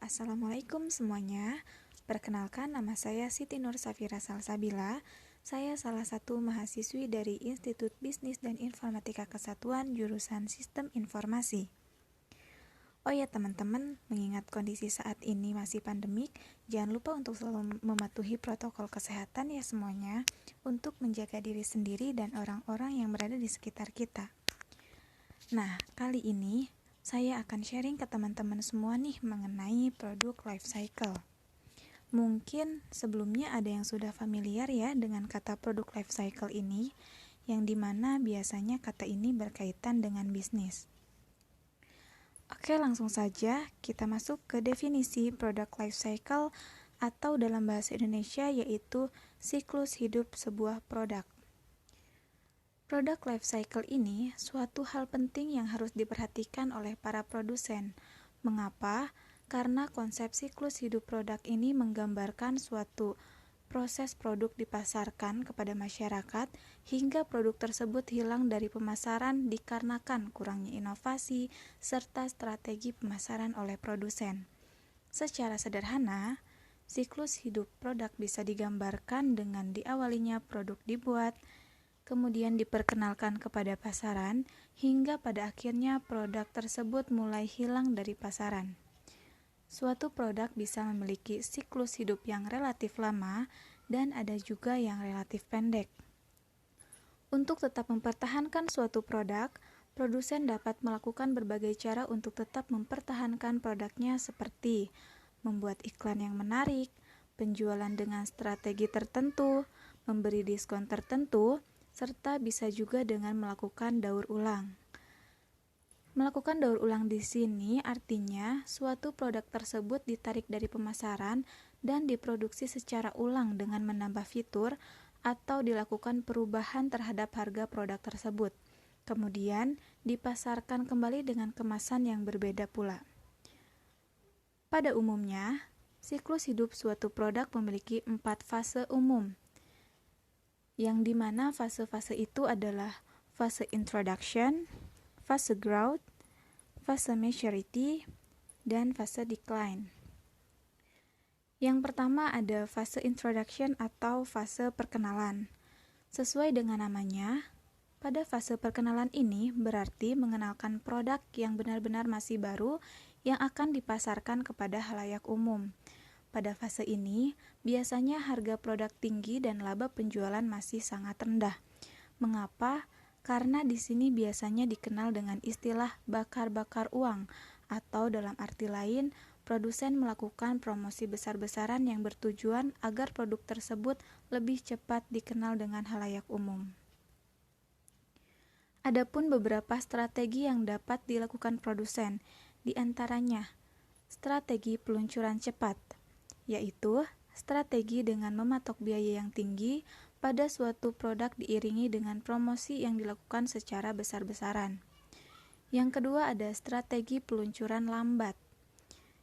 Assalamualaikum semuanya. Perkenalkan, nama saya Siti Nur Safira Salsabila. Saya salah satu mahasiswi dari Institut Bisnis dan Informatika Kesatuan jurusan Sistem Informasi. Oh ya teman-teman, mengingat kondisi saat ini masih pandemik, jangan lupa untuk selalu mematuhi protokol kesehatan ya semuanya, untuk menjaga diri sendiri dan orang-orang yang berada di sekitar kita. Nah, kali ini saya akan sharing ke teman-teman semua nih mengenai produk life cycle. Mungkin sebelumnya ada yang sudah familiar ya dengan kata produk life cycle ini, yang dimana biasanya kata ini berkaitan dengan bisnis. Oke, langsung saja kita masuk ke definisi produk life cycle atau dalam bahasa Indonesia yaitu siklus hidup sebuah produk. Produk life cycle ini suatu hal penting yang harus diperhatikan oleh para produsen. Mengapa? Karena konsep siklus hidup produk ini menggambarkan suatu proses produk dipasarkan kepada masyarakat hingga produk tersebut hilang dari pemasaran dikarenakan kurangnya inovasi serta strategi pemasaran oleh produsen. Secara sederhana, siklus hidup produk bisa digambarkan dengan diawalinya produk dibuat, kemudian diperkenalkan kepada pasaran, hingga pada akhirnya produk tersebut mulai hilang dari pasaran. Suatu produk bisa memiliki siklus hidup yang relatif lama dan ada juga yang relatif pendek. Untuk tetap mempertahankan suatu produk, produsen dapat melakukan berbagai cara untuk tetap mempertahankan produknya seperti membuat iklan yang menarik, penjualan dengan strategi tertentu, memberi diskon tertentu, serta bisa juga dengan melakukan daur ulang. Melakukan daur ulang di sini artinya suatu produk tersebut ditarik dari pemasaran dan diproduksi secara ulang dengan menambah fitur atau dilakukan perubahan terhadap harga produk tersebut. Kemudian dipasarkan kembali dengan kemasan yang berbeda pula. Pada umumnya, siklus hidup suatu produk memiliki 4 fase umum, yang dimana fase-fase itu adalah fase introduction, fase growth, fase maturity, dan fase decline. Yang pertama ada fase introduction atau fase perkenalan. Sesuai dengan namanya, pada fase perkenalan ini berarti mengenalkan produk yang benar-benar masih baru yang akan dipasarkan kepada khalayak umum. Pada fase ini, biasanya harga produk tinggi dan laba penjualan masih sangat rendah. Mengapa? Karena di sini biasanya dikenal dengan istilah bakar-bakar uang, atau dalam arti lain, produsen melakukan promosi besar-besaran yang bertujuan agar produk tersebut lebih cepat dikenal dengan khalayak umum. Adapun beberapa strategi yang dapat dilakukan produsen, di antaranya strategi peluncuran cepat, yaitu strategi dengan mematok biaya yang tinggi pada suatu produk diiringi dengan promosi yang dilakukan secara besar-besaran. Yang kedua ada strategi peluncuran lambat,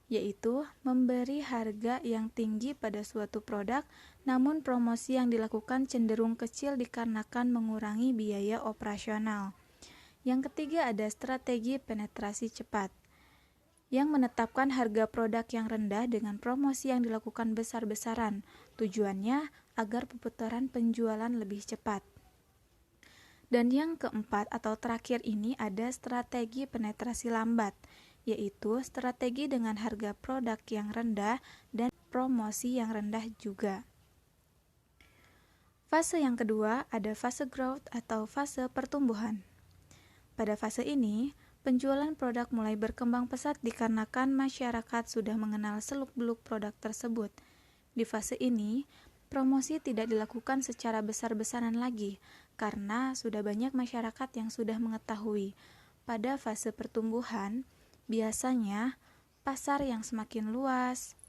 yaitu memberi harga yang tinggi pada suatu produk, namun promosi yang dilakukan cenderung kecil dikarenakan mengurangi biaya operasional. Yang ketiga ada strategi penetrasi cepat, yang menetapkan harga produk yang rendah dengan promosi yang dilakukan besar-besaran. Tujuannya agar putaran penjualan lebih cepat. Dan yang keempat atau terakhir ini ada strategi penetrasi lambat, yaitu strategi dengan harga produk yang rendah dan promosi yang rendah juga. Fase yang kedua ada fase growth atau fase pertumbuhan. Pada fase ini, penjualan produk mulai berkembang pesat dikarenakan masyarakat sudah mengenal seluk-beluk produk tersebut. Di fase ini, promosi tidak dilakukan secara besar-besaran lagi karena sudah banyak masyarakat yang sudah mengetahui. Pada fase pertumbuhan, biasanya pasar yang semakin luas,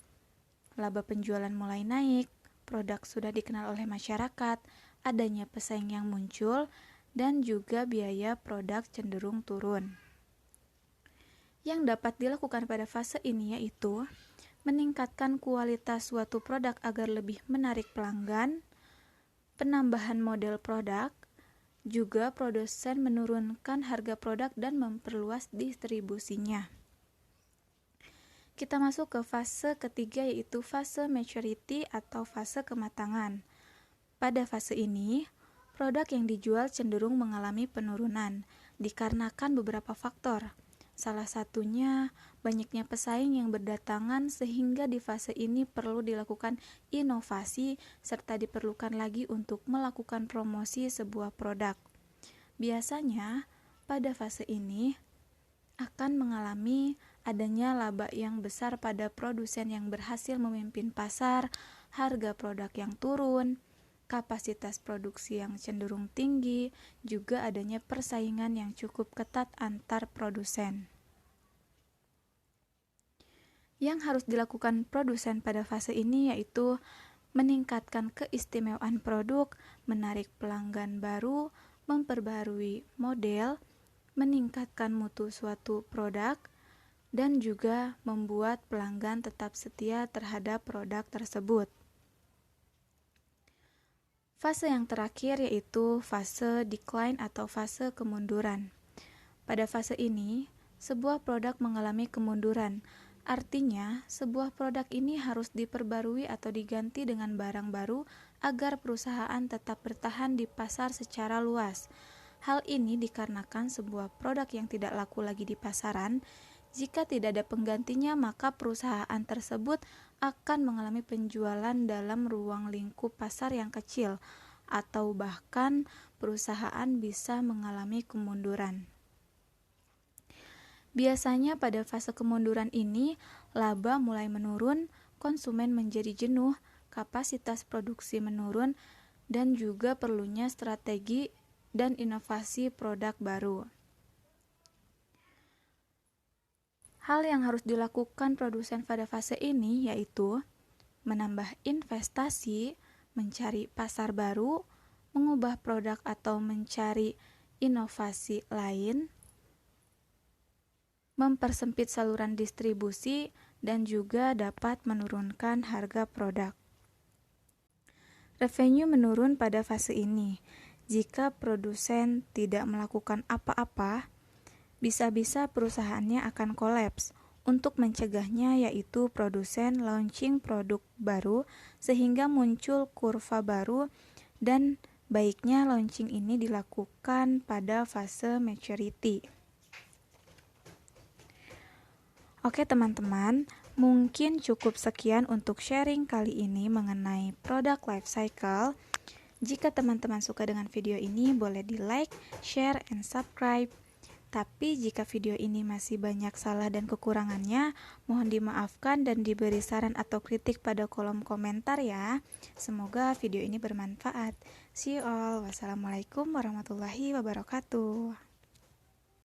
laba penjualan mulai naik, produk sudah dikenal oleh masyarakat, adanya pesaing yang muncul, dan juga biaya produk cenderung turun. Yang dapat dilakukan pada fase ini yaitu meningkatkan kualitas suatu produk agar lebih menarik pelanggan, penambahan model produk, juga produsen menurunkan harga produk dan memperluas distribusinya. kita masuk ke fase ketiga, yaitu fase maturity atau fase kematangan. Pada fase ini, produk yang dijual cenderung mengalami penurunan dikarenakan beberapa faktor. Salah satunya, banyaknya pesaing yang berdatangan sehingga di fase ini perlu dilakukan inovasi serta diperlukan lagi untuk melakukan promosi sebuah produk. Biasanya, pada fase ini akan mengalami adanya laba yang besar pada produsen yang berhasil memimpin pasar, harga produk yang turun, kapasitas produksi yang cenderung tinggi, juga adanya persaingan yang cukup ketat antar produsen. Yang harus dilakukan produsen pada fase ini yaitu meningkatkan keistimewaan produk, menarik pelanggan baru, memperbarui model, meningkatkan mutu suatu produk, dan juga membuat pelanggan tetap setia terhadap produk tersebut. Fase yang terakhir yaitu fase decline atau fase kemunduran. Pada fase ini, sebuah produk mengalami kemunduran. Artinya, sebuah produk ini harus diperbarui atau diganti dengan barang baru agar perusahaan tetap bertahan di pasar secara luas. Hal ini dikarenakan sebuah produk yang tidak laku lagi di pasaran, jika tidak ada penggantinya maka perusahaan tersebut akan mengalami penjualan dalam ruang lingkup pasar yang kecil, atau bahkan perusahaan bisa mengalami kemunduran. Biasanya pada fase kemunduran ini, laba mulai menurun, konsumen menjadi jenuh, kapasitas produksi menurun, dan juga perlunya strategi dan inovasi produk baru. Hal yang harus dilakukan produsen pada fase ini yaitu menambah investasi, mencari pasar baru, mengubah produk atau mencari inovasi lain, mempersempit saluran distribusi, dan juga dapat menurunkan harga produk. Revenue menurun pada fase ini. Jika produsen tidak melakukan apa-apa, bisa-bisa perusahaannya akan kolaps. Untuk mencegahnya yaitu produsen launching produk baru sehingga muncul kurva baru, dan baiknya launching ini dilakukan pada fase maturity. Oke teman-teman, mungkin cukup sekian untuk sharing kali ini mengenai product life cycle. Jika teman-teman suka dengan video ini, boleh di like, share, and subscribe. Tapi jika video ini masih banyak salah dan kekurangannya, mohon dimaafkan dan diberi saran atau kritik pada kolom komentar ya. Semoga video ini bermanfaat. See you all. Wassalamualaikum warahmatullahi wabarakatuh.